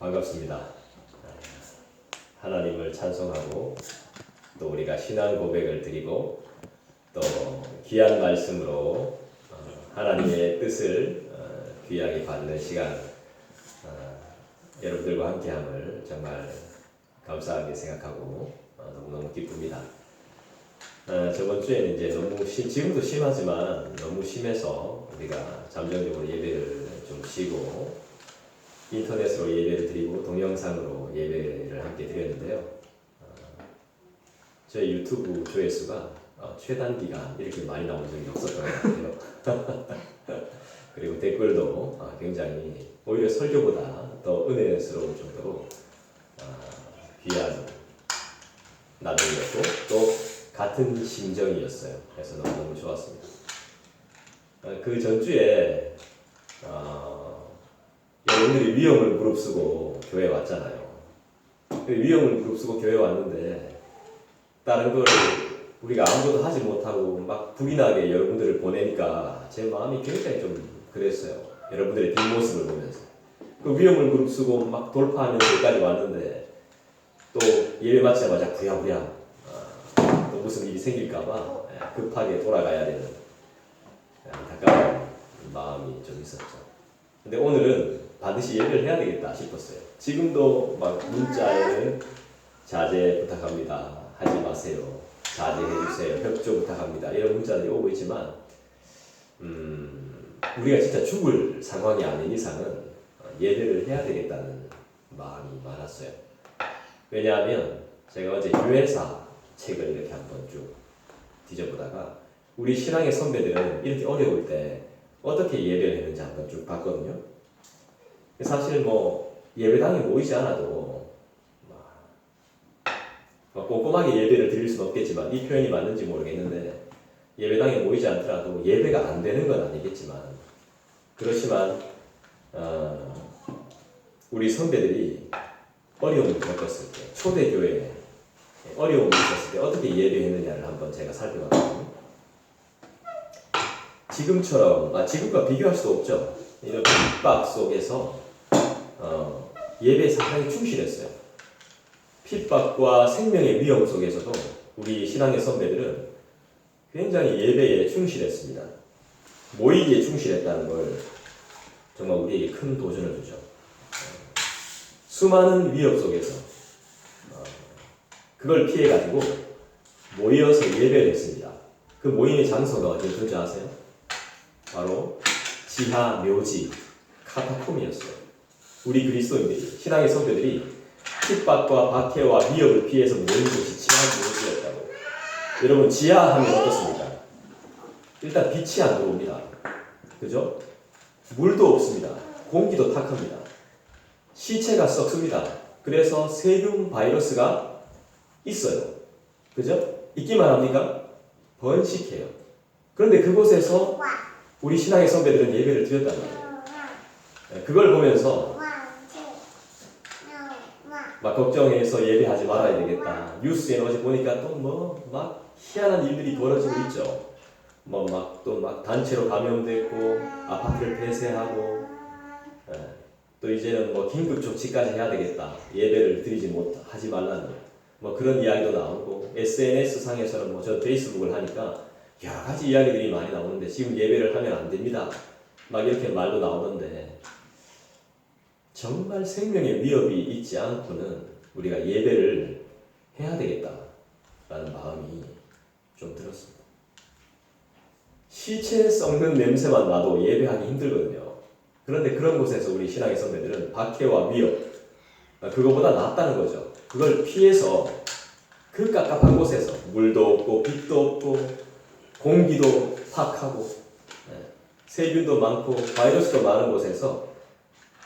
반갑습니다. 하나님을 찬송하고 또 우리가 신앙 고백을 드리고 또 귀한 말씀으로 하나님의 뜻을 귀하게 받는 시간 여러분들과 함께함을 정말 감사하게 생각하고 너무너무 기쁩니다. 저번 주에는 이제 너무 지금도 심하지만 너무 심해서 우리가 잠정적으로 예배를 좀 쉬고 인터넷으로 예배를 드리고 동영상으로 예배를 함께 드렸는데요. 저희 유튜브 조회수가 최단 기간 이렇게 많이 나온 적이 없었던 것 같아요. 그리고 댓글도 굉장히 오히려 설교보다 더 은혜스러울 정도로 귀한 나눔이었고 또 같은 심정이었어요. 그래서 너무너무 좋았습니다. 그 전주에 여러분들이 위험을 무릅쓰고 교회에 왔잖아요. 위험을 무릅쓰고 교회에 왔는데 다른 거를 우리가 아무것도 하지 못하고 막 불이나게 여러분들을 보내니까 제 마음이 굉장히 좀 그랬어요. 여러분들의 뒷모습을 보면서 그 위험을 무릅쓰고 막 돌파하면서 여기까지 왔는데 또 예배 마치자마자 부랴부랴 또 무슨 일이 생길까봐 급하게 돌아가야 되는 안타까운 마음이 좀 있었죠. 근데 오늘은 반드시 예배를 해야 되겠다 싶었어요. 지금도 막 문자에 자제 부탁합니다. 하지 마세요. 자제해 주세요. 협조 부탁합니다. 이런 문자들이 오고 있지만 우리가 진짜 죽을 상황이 아닌 이상은 예배를 해야 되겠다는 마음이 많았어요. 왜냐하면 제가 어제 유해사 책을 이렇게 한번 쭉 뒤져보다가 우리 신앙의 선배들은 이렇게 어려울 때 어떻게 예배를 했는지 한번 쭉 봤거든요. 사실 예배당에 모이지 않아도 꼼꼼하게 예배를 드릴 수는 없겠지만 이 표현이 맞는지 모르겠는데 예배당에 모이지 않더라도 예배가 안 되는 건 아니겠지만 그렇지만 우리 선배들이 어려움을 겪었을 때 초대교회에 어려움이 있었을 때 어떻게 예배했느냐를 한번 제가 살펴봤거든요. 지금처럼 지금과 비교할 수 없죠. 이런 핍박 속에서 예배에 상당히 충실했어요. 핍박과 생명의 위험 속에서도 우리 신앙의 선배들은 굉장히 예배에 충실했습니다. 모이기에 충실했다는 걸 정말 우리에게 큰 도전을 주죠. 수많은 위협 속에서 그걸 피해가지고 모여서 예배를 했습니다. 그 모임의 장소가 어디였는지 아세요? 바로 지하 묘지 카타콤이었어요. 우리 그리스도인들이 신앙의 선배들이 핍박과 박해와 위협을 피해서 모인 곳이 지하 묘지였다고. 여러분 지하 하면 어떻습니까? 일단 빛이 안 들어옵니다. 그죠? 물도 없습니다. 공기도 탁합니다. 시체가 썩습니다. 그래서 세균 바이러스가 있어요. 그죠? 있기만 합니까? 번식해요. 그런데 그곳에서 우리 신앙의 선배들은 예배를 드렸단 말이에요. 그걸 보면서 막 걱정해서 예배하지 말아야 되겠다. 뉴스에 어제 보니까 또 막 희한한 일들이 벌어지고 있죠. 또 단체로 감염됐고 아파트를 폐쇄하고 또 이제는 긴급 조치까지 해야 되겠다. 예배를 하지 말라는 그런 이야기도 나오고 SNS 상에서는 저 페이스북을 하니까 여러 가지 이야기들이 많이 나오는데 지금 예배를 하면 안 됩니다. 막 이렇게 말도 나오는데 정말 생명의 위협이 있지 않고는 우리가 예배를 해야 되겠다라는 마음이 좀 들었습니다. 시체 썩는 냄새만 나도 예배하기 힘들거든요. 그런데 그런 곳에서 우리 신앙의 선배들은 박해와 위협 그거보다 낫다는 거죠. 그걸 피해서 그 깝깝한 곳에서 물도 없고 빛도 없고 공기도 탁하고 세균도 많고 바이러스도 많은 곳에서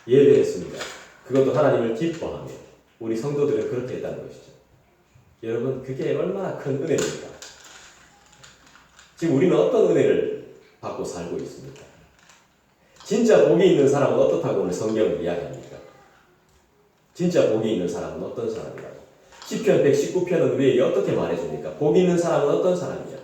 예배했습니다. 그것도 하나님을 기뻐하며 우리 성도들은 그렇게 했다는 것이죠. 여러분 그게 얼마나 큰 은혜입니까? 지금 우리는 어떤 은혜를 받고 살고 있습니까? 진짜 복이 있는 사람은 어떻다고 오늘 성경을 이야기합니까? 진짜 복이 있는 사람은 어떤 사람이라고? 시편 119편은 우리에게 어떻게 말해줍니까? 복이 있는 사람은 어떤 사람이냐?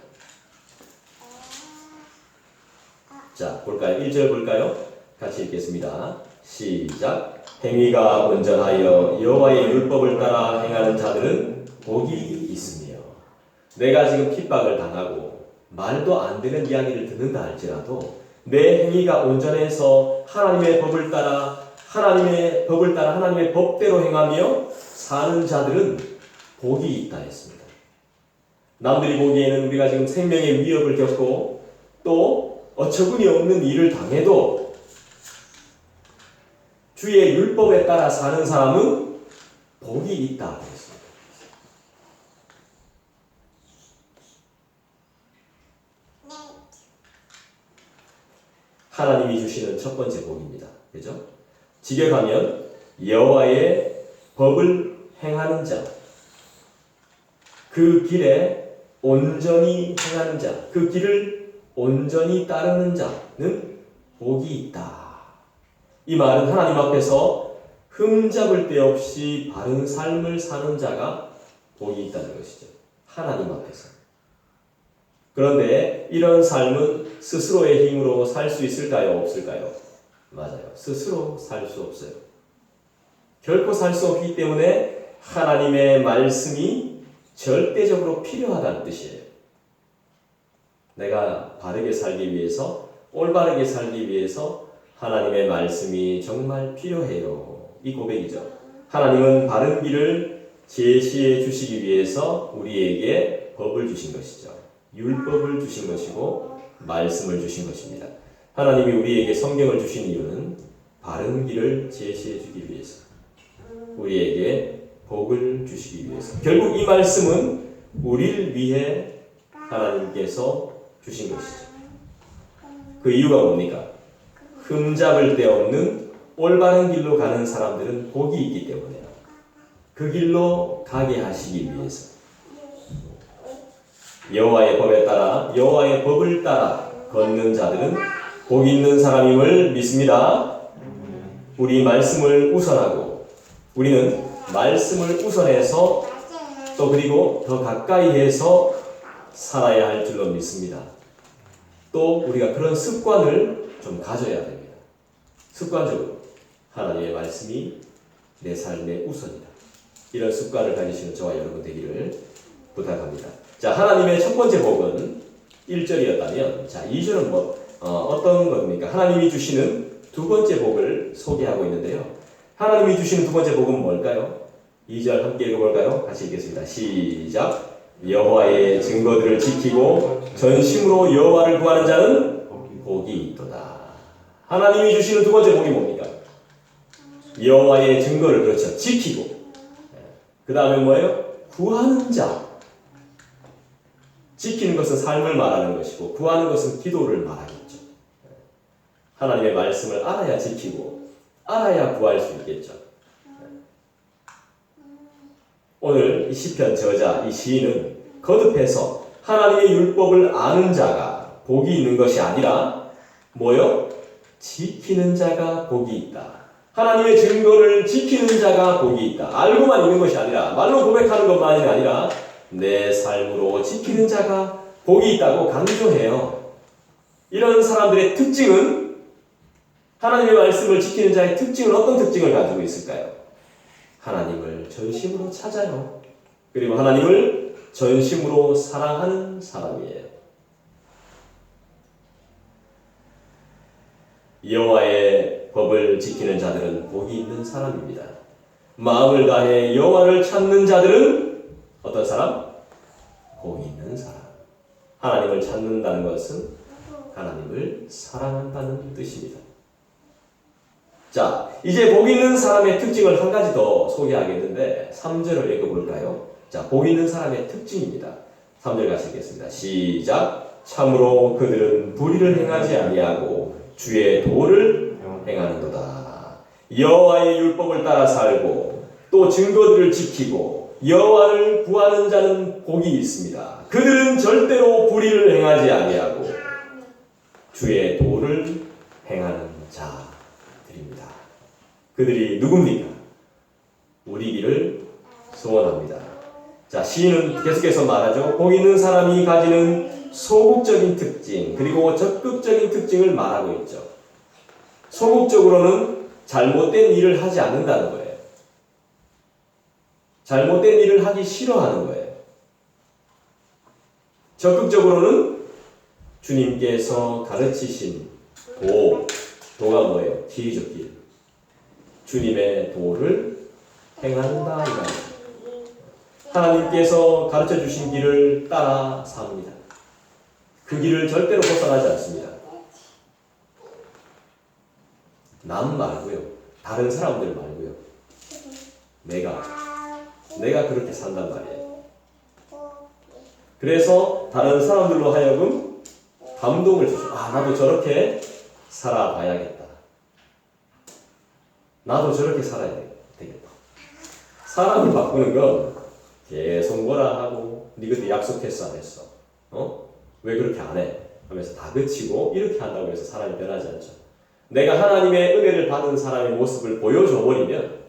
자, 볼까요? 1절 볼까요? 같이 읽겠습니다. 시작. 행위가 온전하여 여호와의 율법을 따라 행하는 자들은 복이 있으며 내가 지금 핍박을 당하고 말도 안 되는 이야기를 듣는다 할지라도 내 행위가 온전해서 하나님의 법을 따라 하나님의 법대로 행하며 사는 자들은 복이 있다 했습니다. 남들이 보기에는 우리가 지금 생명의 위협을 겪고 또 어처구니 없는 일을 당해도 주의 율법에 따라 사는 사람은 복이 있다 했습니다. 하나님이 주시는 첫 번째 복입니다. 그죠? 직역하면 여호와의 법을 행하는 자, 그 길에 온전히 행하는 자, 그 길을 온전히 따르는 자는 복이 있다. 이 말은 하나님 앞에서 흠잡을 데 없이 바른 삶을 사는 자가 복이 있다는 것이죠. 하나님 앞에서. 그런데 이런 삶은 스스로의 힘으로 살 수 있을까요? 없을까요? 맞아요. 스스로 살 수 없어요. 결코 살 수 없기 때문에 하나님의 말씀이 절대적으로 필요하다는 뜻이에요. 내가 바르게 살기 위해서, 올바르게 살기 위해서 하나님의 말씀이 정말 필요해요. 이 고백이죠. 하나님은 바른 길을 제시해 주시기 위해서 우리에게 법을 주신 것이죠. 율법을 주신 것이고 말씀을 주신 것입니다. 하나님이 우리에게 성경을 주신 이유는 바른 길을 제시해 주기 위해서, 우리에게 복을 주시기 위해서. 결국 이 말씀은 우리를 위해 하나님께서 주신 것이죠. 그 이유가 뭡니까? 흠잡을 데 없는 올바른 길로 가는 사람들은 복이 있기 때문에요. 그 길로 가게 하시기 위해서. 여호와의 법에 따라, 여호와의 법을 따라 걷는 자들은 복 있는 사람임을 믿습니다. 우리 말씀을 우선하고 우리는 말씀을 우선해서 또 그리고 더 가까이 해서 살아야 할 줄로 믿습니다. 또 우리가 그런 습관을 좀 가져야 됩니다. 습관적으로 하나님의 말씀이 내 삶의 우선이다. 이런 습관을 가지시는 저와 여러분 되기를 부탁합니다. 자, 하나님의 첫 번째 복은 1절이었다면 자, 2절은 어떤 겁니까? 하나님이 주시는 두 번째 복을 소개하고 있는데요. 하나님이 주시는 두 번째 복은 뭘까요? 2절 함께 읽어볼까요? 같이 읽겠습니다. 시작. 여호와의 증거들을 지키고 전심으로 여호와를 구하는 자는 복이 있도다. 하나님이 주시는 두 번째 복이 뭡니까? 여호와의 증거를 그렇죠. 지키고 그 다음에 뭐예요? 구하는 자. 지키는 것은 삶을 말하는 것이고 구하는 것은 기도를 말하겠죠. 하나님의 말씀을 알아야 지키고 알아야 구할 수 있겠죠. 오늘 이 시편 저자, 이 시인은 거듭해서 하나님의 율법을 아는 자가 복이 있는 것이 아니라 뭐요? 지키는 자가 복이 있다. 하나님의 증거를 지키는 자가 복이 있다. 알고만 있는 것이 아니라 말로 고백하는 것만이 아니라 내 삶으로 지키는 자가 복이 있다고 강조해요. 이런 사람들의 특징은, 하나님의 말씀을 지키는 자의 특징은 어떤 특징을 가지고 있을까요? 하나님을 전심으로 찾아요. 그리고 하나님을 전심으로 사랑하는 사람이에요. 여호와의 법을 지키는 자들은 복이 있는 사람입니다. 마음을 다해 여호와를 찾는 자들은 어떤 사람? 복이 있는 사람. 하나님을 찾는다는 것은 하나님을 사랑한다는 뜻입니다. 자, 이제 복 있는 사람의 특징을 한 가지 더 소개하겠는데 3절을 읽어볼까요? 자, 복 있는 사람의 특징입니다. 3절 같이 읽겠습니다. 시작. 참으로 그들은 불의를 행하지 아니하고 주의 도를 행하는도다. 여호와의 율법을 따라 살고 또 증거들을 지키고 여호와를 구하는 자는 복이 있습니다. 그들은 절대로 불의를 행하지 아니하고 주의 도를 행하는 자들입니다. 그들이 누굽니까? 우리 길을 소원합니다. 자, 시인은 계속해서 말하죠. 복 있는 사람이 가지는 소극적인 특징 그리고 적극적인 특징을 말하고 있죠. 소극적으로는 잘못된 일을 하지 않는다는 거예요. 잘못된 일을 하기 싫어하는 거예요. 적극적으로는 주님께서 가르치신 도가 뭐예요? 길이죠, 길. 주님의 도를 행한다. 하나님께서 가르쳐 주신 길을 따라 삽니다. 그 길을 절대로 벗어나지 않습니다. 남 말고요. 다른 사람들 말고요. 내가 그렇게 산단 말이에요. 그래서 다른 사람들로 하여금 감동을 주죠. 나도 저렇게 살아봐야겠다. 나도 저렇게 살아야 되겠다. 사람을 바꾸는 건 계속 뭐라 하고 네 그때 약속했어 안 했어? 왜 그렇게 안 해? 하면서 다그치고 이렇게 한다고 해서 사람이 변하지 않죠. 내가 하나님의 은혜를 받은 사람의 모습을 보여줘 버리면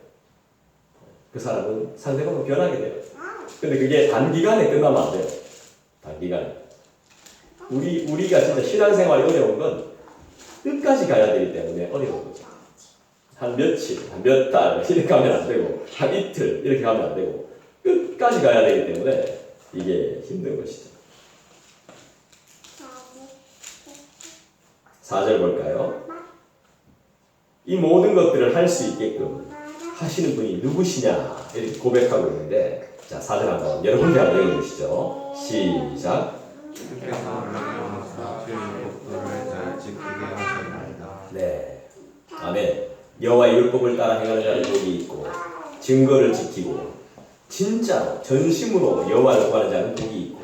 그 사람은 상대방은 변하게 돼요. 근데 그게 단기간에 끝나면 안 돼요. 단기간에. 우리가 진짜 신앙생활이 어려운 건 끝까지 가야 되기 때문에 어려운 거죠. 한 며칠, 몇 달 이렇게 가면 안 되고 한 이틀 이렇게 가면 안 되고 끝까지 가야 되기 때문에 이게 힘든 것이죠. 4절 볼까요? 이 모든 것들을 할 수 있게끔 하시는 분이 누구시냐 이렇게 고백하고 있는데, 자 4절 한번 여러분들 한번 읽어주시죠. 시작. 주께서 명령하사 주의 율법도를 잘 지키게 하셨나이다. 네, 아멘. 여호와의 율법을 따라 행하는 자는 복이 있고 증거를 지키고 진짜로 전심으로 여호와를 구하는 자는 복이 있고,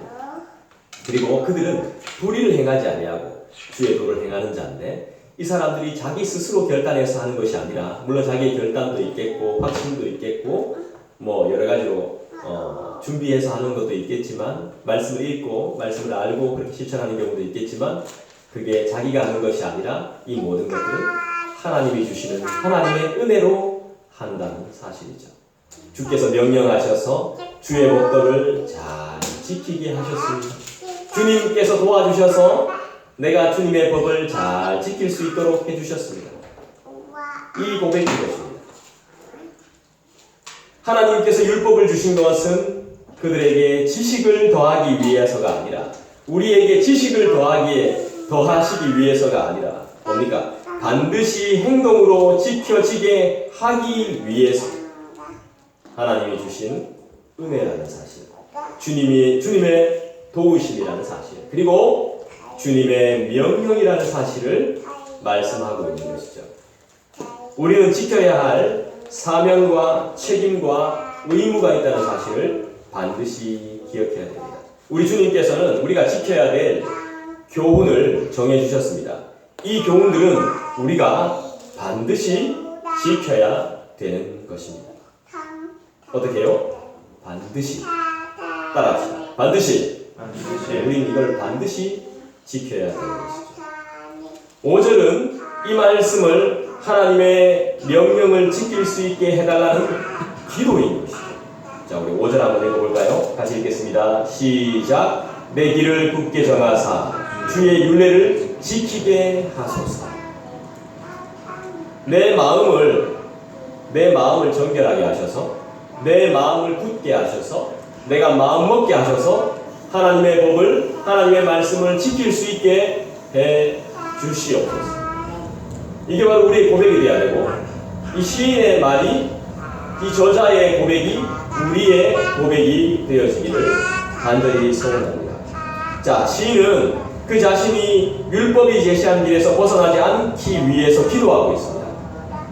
그리고 그들은 불의를 행하지 아니하고 주의 도를 행하는 자인데, 이 사람들이 자기 스스로 결단해서 하는 것이 아니라, 물론 자기의 결단도 있겠고 확신도 있겠고 뭐 여러 가지로 준비해서 하는 것도 있겠지만, 말씀을 읽고 말씀을 알고 그렇게 실천하는 경우도 있겠지만, 그게 자기가 하는 것이 아니라 이 모든 것들은 하나님이 주시는 하나님의 은혜로 한다는 사실이죠. 주께서 명령하셔서 주의 법도를 잘 지키게 하셨습니다. 주님께서 도와주셔서 내가 주님의 법을 잘 지킬 수 있도록 해주셨습니다. 이 고백인 것입니다. 하나님께서 율법을 주신 것은 그들에게 지식을 더하기 위해서가 아니라, 우리에게 지식을 더하시기 위해서가 아니라 뭡니까? 반드시 행동으로 지켜지게 하기 위해서 하나님이 주신 은혜라는 사실, 주님의 도우심이라는 사실, 그리고 주님의 명령이라는 사실을 말씀하고 있는 것이죠. 우리는 지켜야 할 사명과 책임과 의무가 있다는 사실을 반드시 기억해야 됩니다. 우리 주님께서는 우리가 지켜야 될 교훈을 정해주셨습니다. 이 교훈들은 우리가 반드시 지켜야 되는 것입니다. 어떻게 해요? 반드시. 따라합시다. 반드시. 우린 이걸 반드시 지켜야 되는 것이죠. 5절은 이 말씀을 하나님의 명령을 지킬 수 있게 해달라는 기도인 것이죠. 자, 우리 5절 한번 읽어볼까요? 같이 읽겠습니다. 시작. 내 길을 굳게 정하사 주의 율례를 지키게 하소서. 내 마음을 정결하게 하셔서, 내 마음을 굳게 하셔서, 내가 마음 먹게 하셔서 하나님의 법을, 하나님의 말씀을 지킬 수 있게 해 주시옵소서. 이게 바로 우리의 고백이 되어야 되고, 이 시인의 말이, 이 저자의 고백이 우리의 고백이 되어지기를 간절히 소원합니다. 자, 시인은 그 자신이 율법이 제시한 길에서 벗어나지 않기 위해서 기도하고 있습니다.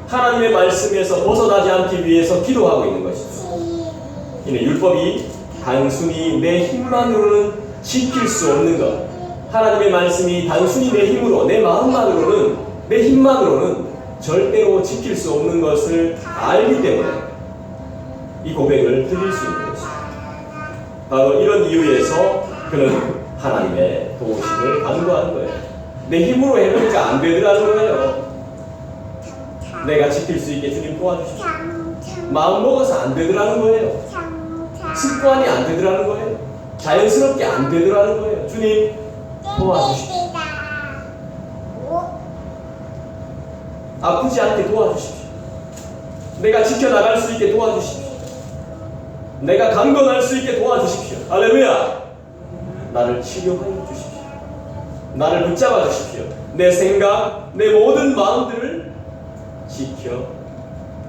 하나님의 말씀에서 벗어나지 않기 위해서 기도하고 있는 것이죠. 이는 율법이 단순히 내 힘만으로는 지킬 수 없는 것, 하나님의 말씀이 단순히 내 힘으로, 내 마음만으로는, 내 힘만으로는 절대로 지킬 수 없는 것을 알기 때문에 이 고백을 드릴 수 있는 것입니다. 바로 이런 이유에서 그는 하나님의 도우심을 간구하는 거예요. 내 힘으로 해보니까 안 되더라는 거예요. 내가 지킬 수 있게 주님 도와주십시오. 마음 먹어서 안 되더라는 거예요. 습관이 안 되더라는 거예요. 자연스럽게 안 되더라는 거예요. 주님 도와주십시오. 아프지 않게 도와주십시오. 내가 지켜나갈 수 있게 도와주십시오. 내가 강건할 수 있게 도와주십시오. 할렐루야. 나를 치료하여 주십시오. 나를 붙잡아 주십시오. 내 생각, 내 모든 마음들을 지켜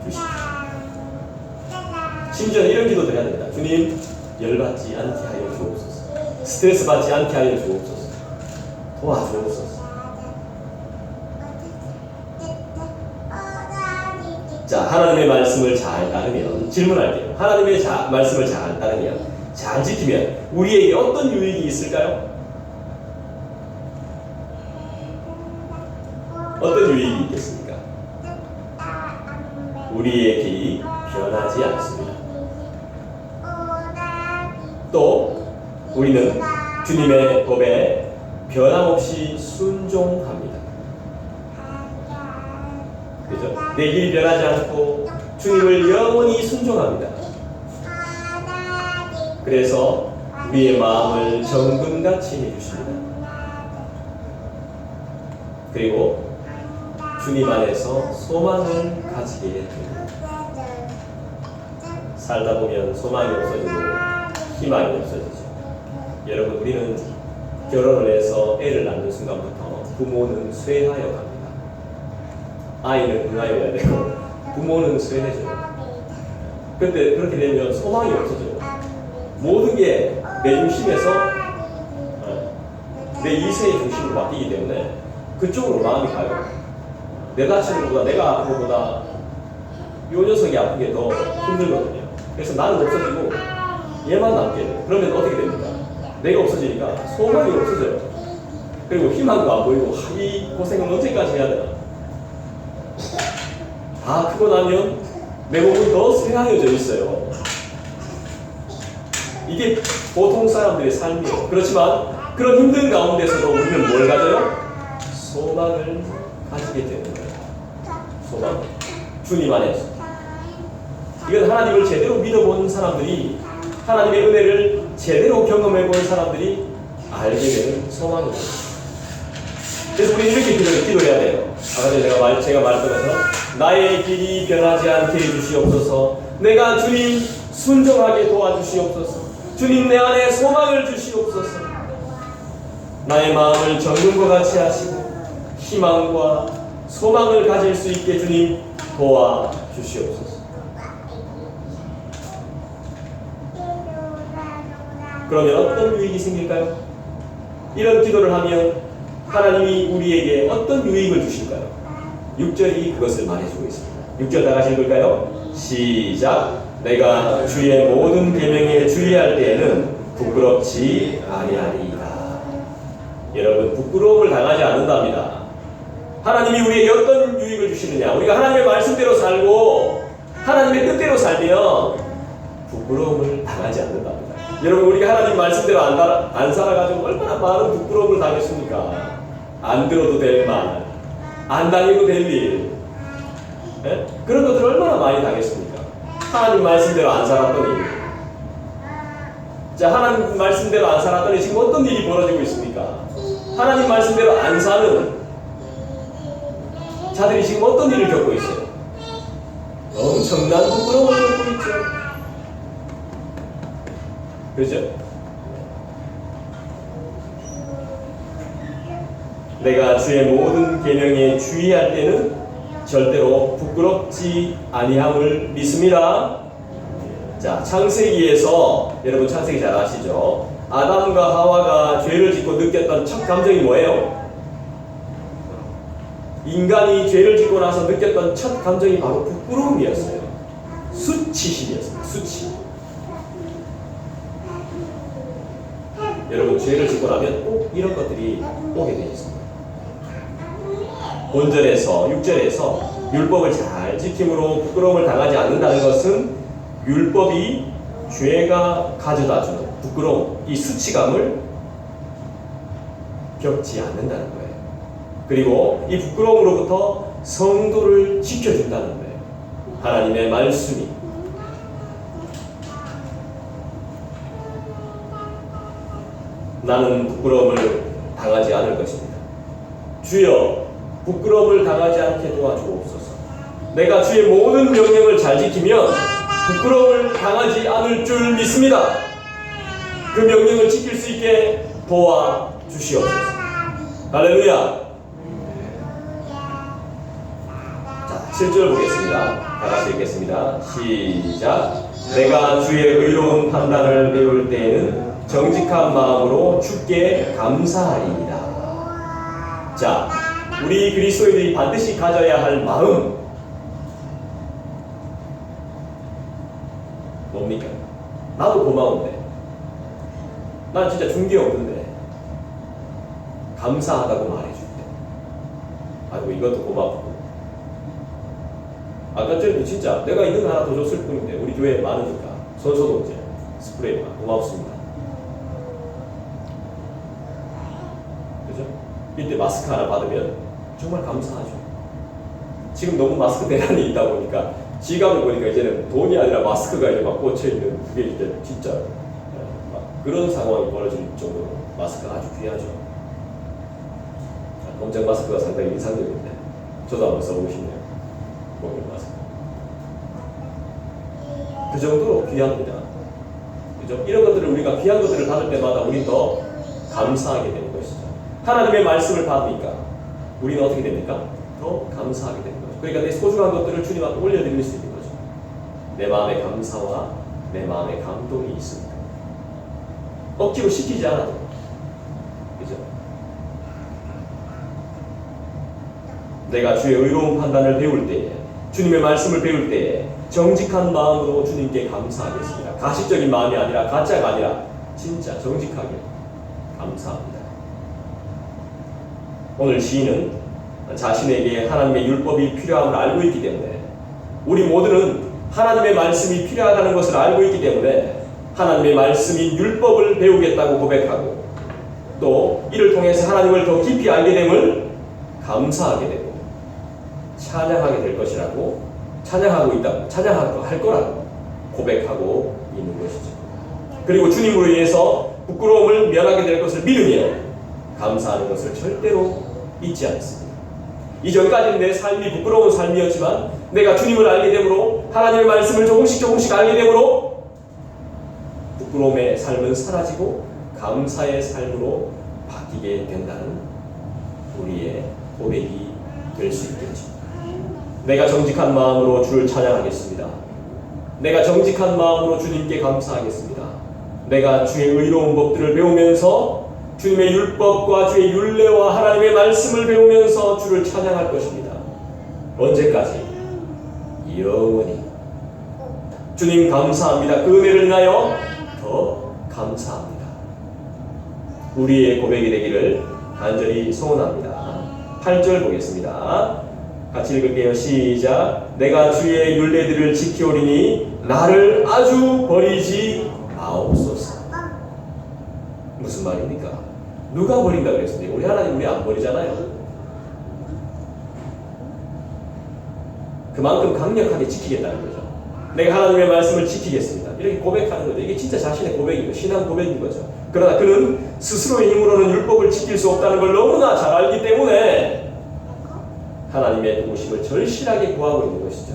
주십시오. 심지어 이런 기도도 해야 됩니다. 주님, 열받지 않게 하여 주옵소서. 스트레스 받지 않게 하여 주옵소서. 도와주옵소서. 자, 하나님의 말씀을 잘 따르면, 질문할게요. 하나님의 말씀을 잘 따르면, 잘 지키면 우리에게 어떤 유익이 있을까요? 어떤 유익이 있겠습니까? 우리의 길이 변하지 않습니다. 또 우리는 주님의 법에 변함없이 순종합니다. 그죠? 내 길이 변하지 않고 주님을 영원히 순종합니다. 그래서 우리의 마음을 정금같이 해주십니다. 그리고 주님 안에서 소망을 가지게 됩니다. 살다 보면 소망이 없어지고 희망이 없어지죠. 여러분, 우리는 결혼을 해서 애를 낳는 순간부터 부모는 쇠하여 갑니다. 아이는 응하여야 되고 부모는 쇠해져요. 근데 그렇게 되면 소망이 없어져요. 모든 게 내 중심에서 내 이세의 중심으로 바뀌기 때문에 그쪽으로 마음이 가요. 내 다치는 것보다 내가 아픈 것보다 요 녀석이 아픈 게 더 힘들거든요. 그래서 나는 없어지고 얘만 남게 돼요. 그러면 어떻게 됩니까? 내가 없어지니까 소망이 없어져요. 그리고 희망도 안 보이고 이 고생은 언제까지 해야 되나? 다 크고 나면 내 몸이 더 쇠하여져 있어요. 이게 보통 사람들의 삶이에요. 그렇지만 그런 힘든 가운데서도 우리는 뭘 가져요? 소망을 가지게 되는 거예요. 소망. 주님 안에서. 이건 하나님을 제대로 믿어본 사람들이, 하나님의 은혜를 제대로 경험해 본 사람들이 알게 되는 소망입니다. 그래서 우리는 이렇게 기도해야 돼요. 아까 전에 제가 말했던 것처럼 나의 길이 변하지 않게 해주시옵소서. 내가 주님 순종하게 도와주시옵소서. 주님 내 안에 소망을 주시옵소서. 나의 마음을 정금과 같이 하시고 희망과 소망을 가질 수 있게 주님 도와주시옵소서. 그러면 어떤 유익이 생길까요? 이런 기도를 하면 하나님이 우리에게 어떤 유익을 주실까요? 6절이 그것을 말해주고 있습니다. 6절 다 같이 읽을까요? 시작. 내가 주의 모든 계명에 주의할 때에는 부끄럽지 아니하리이다. 여러분, 부끄러움을 당하지 않는답니다. 하나님이 우리에게 어떤 유익을 주시느냐? 우리가 하나님의 말씀대로 살고 하나님의 뜻대로 살면 부끄러움을 당하지 않는답니다. 여러분, 우리가 하나님 말씀대로 안 살아가지고 얼마나 많은 부끄러움을 당했습니까? 안 들어도 될 말, 안 당해도 될 일, 그런 것들을 얼마나 많이 당했습니까? 하나님 말씀대로 안 살았더니, 자, 하나님 말씀대로 안 살았더니 지금 어떤 일이 벌어지고 있습니까? 하나님 말씀대로 안 사는 자들이 지금 어떤 일을 겪고 있어요? 엄청난 부끄러움을 겪고 있죠. 그렇죠? 내가 주의 모든 계명에 주의할 때는 절대로 부끄럽지 아니함을 믿습니다. 자, 창세기에서 여러분 창세기 잘 아시죠? 아담과 하와가 죄를 짓고 느꼈던 첫 감정이 뭐예요? 인간이 죄를 짓고 나서 느꼈던 첫 감정이 바로 부끄러움이었어요. 수치심이었어요. 수치. 여러분, 죄를 짓고 나면 꼭 이런 것들이 오게 되어 있습니다. 본절에서 6절에서 율법을 잘 지킴으로 부끄러움을 당하지 않는다는 것은 율법이 죄가 가져다주는 부끄러움, 이 수치감을 겪지 않는다는 거예요. 그리고 이 부끄러움으로부터 성도를 지켜준다는 거예요. 하나님의 말씀이. 나는 부끄러움을 당하지 않을 것입니다. 주여, 부끄러움을 당하지 않게 도와주옵소서. 내가 주의 모든 명령을 잘 지키면 부끄러움을 당하지 않을 줄 믿습니다. 그 명령을 지킬 수 있게 도와주시옵소서. 할렐루야. 자, 7절 보겠습니다. 다 같이 읽겠습니다. 시작. 내가 주의 의로운 판단을 배울 때에는 정직한 마음으로 주께 감사하리이다. 자, 우리 그리스도인들이 반드시 가져야 할 마음 뭡니까? 나도 고마운데, 난 진짜 준 게 없는데 감사하다고 말해줄 때, 아이고 이것도 고맙고, 아까 전에 진짜 내가 있는 거 하나 더 줬을 뿐인데 우리 교회에 많으니까 손소독제, 스프레이 고맙습니다. 그죠? 이때 마스크 하나 받으면 정말 감사하죠. 지금 너무 마스크 대란이 있다 보니까 지갑을 보니까 이제는 돈이 아니라 마스크가 이제 막 꽂혀있는, 그게 이제 진짜 막 그런 상황이 벌어질 정도로 마스크가 아주 귀하죠. 검정 마스크가 상당히 인상적인데 저도 한번 써보고 싶네요. 검정 마스크. 그 정도로 귀합니다. 그죠? 이런 것들을 우리가 귀한 것들을 받을 때마다 우리 더 감사하게 되는 것이죠. 하나님의 말씀을 받으니까 우리는 어떻게 됩니까? 더 감사하게 되는 거죠. 그러니까 내 소중한 것들을 주님 앞에 올려드릴 수 있는 거죠. 내 마음의 감사와 내 마음의 감동이 있습니다. 억지로 시키지 않아도. 그죠? 내가 주의 의로운 판단을 배울 때에, 주님의 말씀을 배울 때에 정직한 마음으로 주님께 감사하겠습니다. 가식적인 마음이 아니라, 가짜가 아니라 진짜 정직하게 감사합니다. 오늘 시인은 자신에게 하나님의 율법이 필요함을 알고 있기 때문에, 우리 모두는 하나님의 말씀이 필요하다는 것을 알고 있기 때문에 하나님의 말씀인 율법을 배우겠다고 고백하고, 또 이를 통해서 하나님을 더 깊이 알게 됨을 감사하게 되고 찬양하게 될 것이라고, 찬양하고 있다, 찬양할 거라고 고백하고 있는 것이죠. 그리고 주님으로 인해서 부끄러움을 면하게 될 것을 믿으며 감사하는 것을 절대로 잊지 않습니다. 이전까지는 내 삶이 부끄러운 삶이었지만 내가 주님을 알게 되므로, 하나님의 말씀을 조금씩 알게 되므로 부끄러움의 삶은 사라지고 감사의 삶으로 바뀌게 된다는 우리의 고백이 될 수 있겠죠. 내가 정직한 마음으로 주를 찬양하겠습니다. 내가 정직한 마음으로 주님께 감사하겠습니다. 내가 주의 의로운 법들을 배우면서 주님의 율법과 주의 율례와 하나님의 말씀을 배우면서 주를 찬양할 것입니다. 언제까지? 영원히. 주님 감사합니다. 그 은혜를 인하여 더 감사합니다. 우리의 고백이 되기를 간절히 소원합니다. 8절 보겠습니다. 같이 읽을게요. 시작. 내가 주의 율례들을 지키오리니 나를 아주 버리지 마옵소서. 무슨 말입니까? 누가 버린다 그랬습니까? 우리 하나님 왜 안 버리잖아요. 그만큼 강력하게 지키겠다는 거죠. 내가 하나님의 말씀을 지키겠습니다. 이렇게 고백하는 거죠. 이게 진짜 자신의 고백이고 신앙 고백인 거죠. 그러나 그는 스스로의 힘으로는 율법을 지킬 수 없다는 걸 너무나 잘 알기 때문에 하나님의 도우심을 절실하게 구하고 있는 것이죠.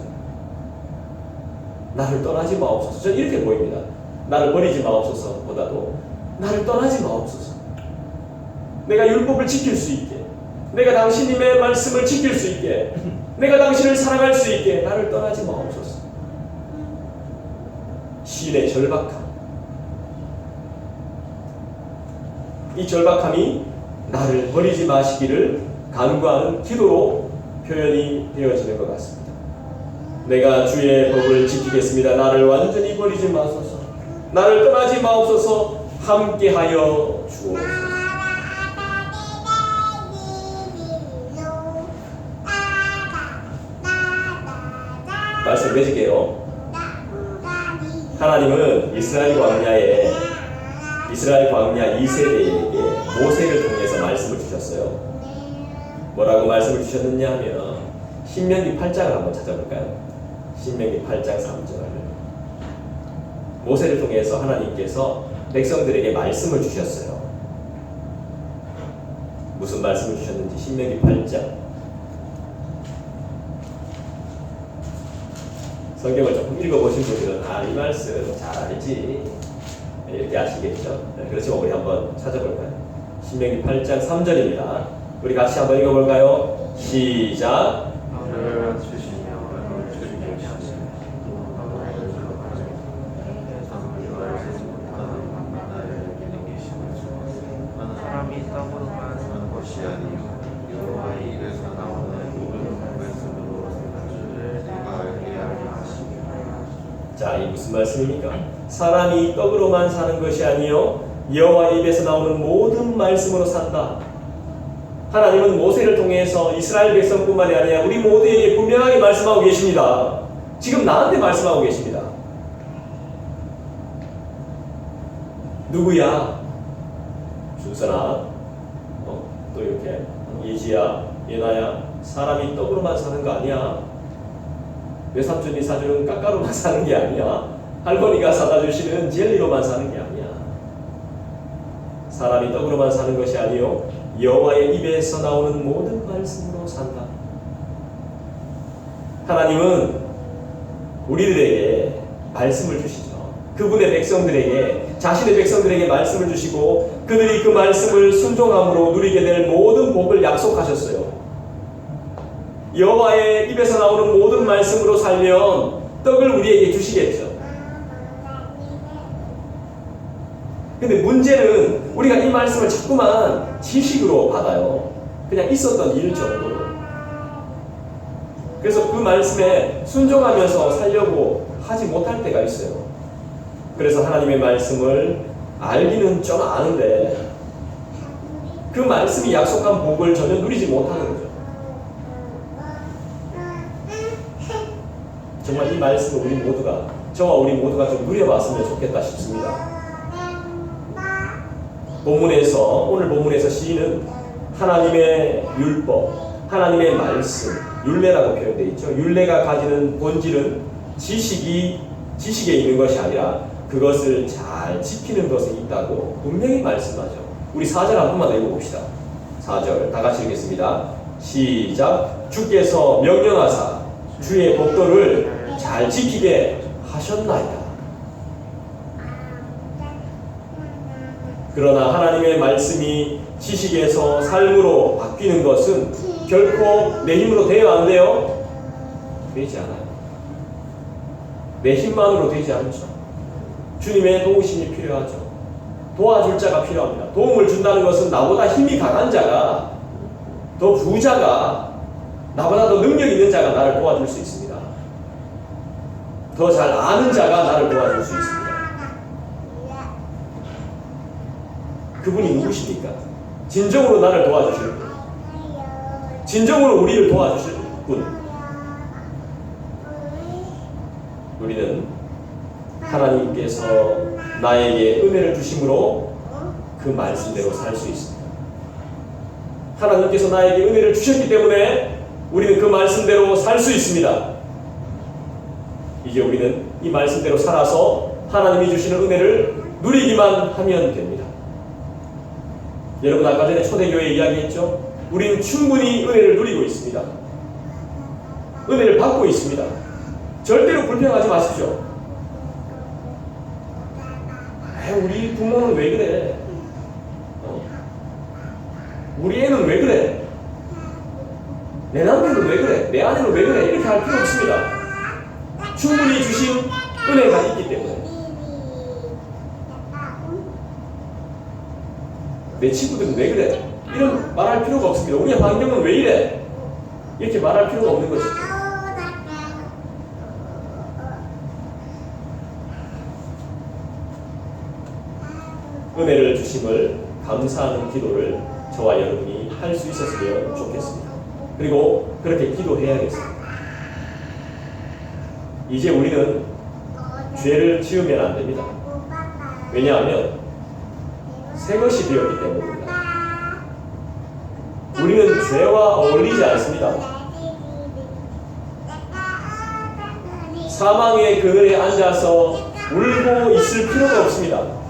나를 떠나지 마옵소서. 저는 이렇게 보입니다. 나를 버리지 마옵소서 보다도 나를 떠나지 마옵소서. 내가 율법을 지킬 수 있게, 내가 당신님의 말씀을 지킬 수 있게, 내가 당신을 사랑할 수 있게 나를 떠나지 마옵소서. 시인의 절박함, 이 절박함이 나를 버리지 마시기를 간구하는 기도로 표현이 되어지는 것 같습니다. 내가 주의 법을 지키겠습니다. 나를 완전히 버리지 마소서. 나를 떠나지 마옵소서. 함께하여 주옵소서. 말씀 맺을게요. 하나님은 이스라엘 광야 2세대에게 모세를 통해서 말씀을 주셨어요. 뭐라고 말씀을 주셨느냐 하면 신명기 8장을 한번 찾아볼까요? 신명기 8장 3절. 모세를 통해서 하나님께서 백성들에게 말씀을 주셨어요. 무슨 말씀을 주셨는지 신명기 8장 성경을 조금 읽어보신 분들은 이 말씀 잘 알지 이렇게 아시겠죠? 네, 그렇지만 우리 한번 찾아볼까요? 신명기 8장 3절입니다. 우리 같이 한번 읽어볼까요? 시작. 너를 주시며 주님의 사람이 떡으로만 사는 것이 아니요 여호와의 입에서 나오는 모든 말씀으로 사는 줄을 내가 알게 하려 하시니라. 자, 이 무슨 말씀입니까? 사람이 떡으로만 사는 것이 아니요 여호와의 입에서 나오는 모든 말씀으로 산다. 하나님은 모세를 통해서 이스라엘 백성뿐만이 아니라 우리 모두에게 분명하게 말씀하고 계십니다. 지금 나한테 말씀하고 계십니다. 누구야? 준선아, 또 이렇게 예지야, 예나야, 사람이 떡으로만 사는 거 아니야. 외삼촌이 사주는 깎아로만 사는 게 아니야. 할머니가 사다 주시는 젤리로만 사는 게 아니야. 사람이 떡으로만 사는 것이 아니요 여호와의 입에서 나오는 모든 말씀으로 산다. 하나님은 우리들에게 말씀을 주시죠. 그분의 백성들에게, 자신의 백성들에게 말씀을 주시고 그들이 그 말씀을 순종함으로 누리게 될 모든 복을 약속하셨어요. 여호와의 입에서 나오는 모든 말씀으로 살면 떡을 우리에게 주시겠죠. 근데 문제는 우리가 이 말씀을 자꾸만 지식으로 받아요. 그냥 있었던 일 정도로. 그래서 그 말씀에 순종하면서 살려고 하지 못할 때가 있어요. 그래서 하나님의 말씀을 알기는 좀 아는데 그 말씀이 약속한 복을 전혀 누리지 못하는 거죠. 정말 이 말씀을 우리 모두가, 저와 우리 모두가 좀 누려봤으면 좋겠다 싶습니다. 오늘 본문에서 시인은 하나님의 율법, 하나님의 말씀, 율례라고 표현되어 있죠. 율례가 가지는 본질은 지식에 있는 것이 아니라 그것을 잘 지키는 것에 있다고 분명히 말씀하죠. 우리 4절 한 번만 더 읽어봅시다. 4절 다 같이 읽겠습니다. 시작. 주께서 명령하사 주의 법도를 잘 지키게 하셨나이다. 그러나 하나님의 말씀이 지식에서 삶으로 바뀌는 것은 결코 내 힘으로 되어 안 돼요? 되지 않아요. 내 힘만으로 되지 않죠. 주님의 도우심이 필요하죠. 도와줄 자가 필요합니다. 도움을 준다는 것은 나보다 힘이 강한 자가, 더 부자가, 나보다 더 능력 있는 자가 나를 도와줄 수 있습니다. 더 잘 아는 자가 나를 도와줄 수 있습니다. 그분이 누구십니까? 진정으로 나를 도와주실 분, 진정으로 우리를 도와주실 분. 우리는 하나님께서 나에게 은혜를 주심으로 그 말씀대로 살 수 있습니다. 하나님께서 나에게 은혜를 주셨기 때문에 우리는 그 말씀대로 살 수 있습니다. 이제 우리는 이 말씀대로 살아서 하나님이 주시는 은혜를 누리기만 하면 됩니다. 여러분 아까 전에 초대교회 이야기했죠? 우리는 충분히 은혜를 누리고 있습니다. 은혜를 받고 있습니다. 절대로 불평하지 마십시오. 우리 부모는 왜 그래? 우리 애는 왜 그래? 내 남편은 왜 그래? 내 아내는 왜 그래? 이렇게 할 필요 없습니다. 충분히 주신 은혜가 있기 때문에. 내 친구들은 왜 그래? 이런 말할 필요가 없습니다. 우리 환경은 왜 이래? 이렇게 말할 필요가 없는 것이죠. 은혜를 주심을 감사하는 기도를 저와 여러분이 할 수 있었으면 좋겠습니다. 그리고 그렇게 기도해야겠습니다. 이제 우리는 죄를 지으면 안 됩니다. 왜냐하면 새 것이 되었기 때문입니다. 우리는 죄와 어울리지 않습니다. 사망의 그늘에 앉아서 울고 있을 필요가 없습니다.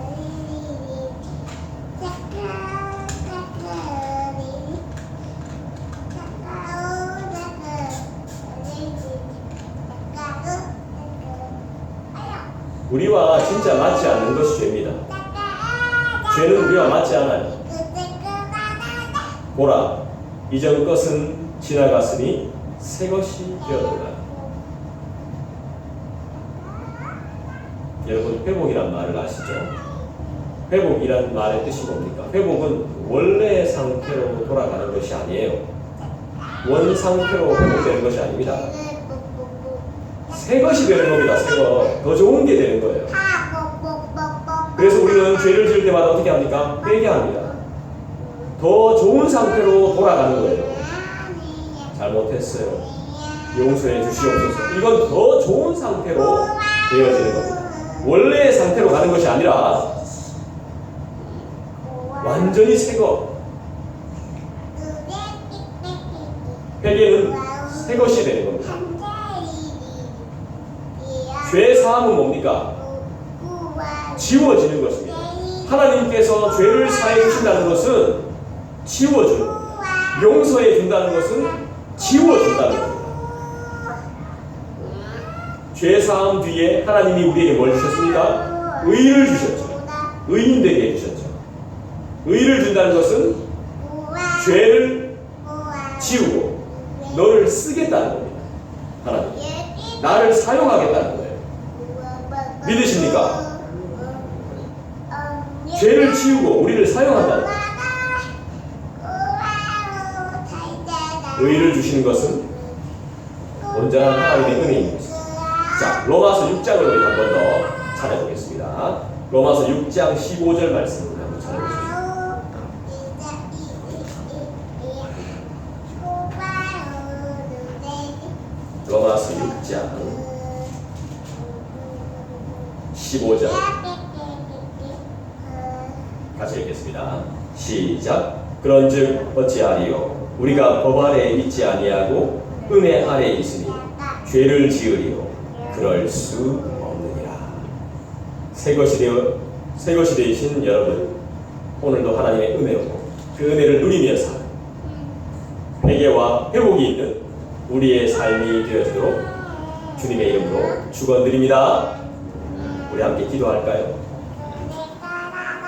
우리와 진짜 맞지 않는 것이 죄입니다. 죄는 우리와 맞지 않아요. 보라, 이전 것은 지나갔으니 새 것이 되었도다. 여러분, 회복이란 말을 아시죠? 회복이란 말의 뜻이 뭡니까? 회복은 원래의 상태로 돌아가는 것이 아니에요. 원 상태로 회복되는 것이 아닙니다. 새 것이 되는 겁니다. 새 것. 더 좋은 게 되는 거예요. 그래서 우리는 죄를 지을 때마다 어떻게 합니까? 회개합니다. 더 좋은 상태로 돌아가는 거예요. 잘못했어요. 용서해 주시옵소서. 이건 더 좋은 상태로 되어지는 겁니다. 원래의 상태로 가는 것이 아니라 완전히 새 것. 회개는 새 것이 되는 겁니다. 죄 사함은 뭡니까? 지워지는 것입니다. 하나님께서 죄를 사해 주신다는 것은 지워주는 겁니다. 용서해 준다는 것은 지워준다는 겁니다. 죄 사함 뒤에 하나님이 우리에게 뭘 주셨습니까? 의를 주셨죠. 의인 되게 해주셨죠. 의를 준다는 것은 죄를 지우고 너를 쓰겠다는 겁니다. 하나님, 나를 사용하겠다는 거예요. 믿으십니까? 죄를 지우고 우리를 사용한다는 거예요. 의를 주시는 것은 온전한 하나님의 은혜입니다. 자, 로마서 6장을 우리 한 번 더 찾아보겠습니다. 로마서 6장 15절 말씀을 한번 찾아보겠습니다. 로마서 6장 15절 같이 읽겠습니다. 시작. 그런즉 어찌하리요? 우리가 법 아래에 있지 아니하고 은혜 아래에 있으니 죄를 지으리요? 그럴 수 없느니라. 새 것이 되신 여러분, 오늘도 하나님의 은혜로 그 은혜를 누리며 사는 회개와 회복이 있는 우리의 삶이 되어지도록 주님의 이름으로 축원드립니다. 우리 함께 기도할까요?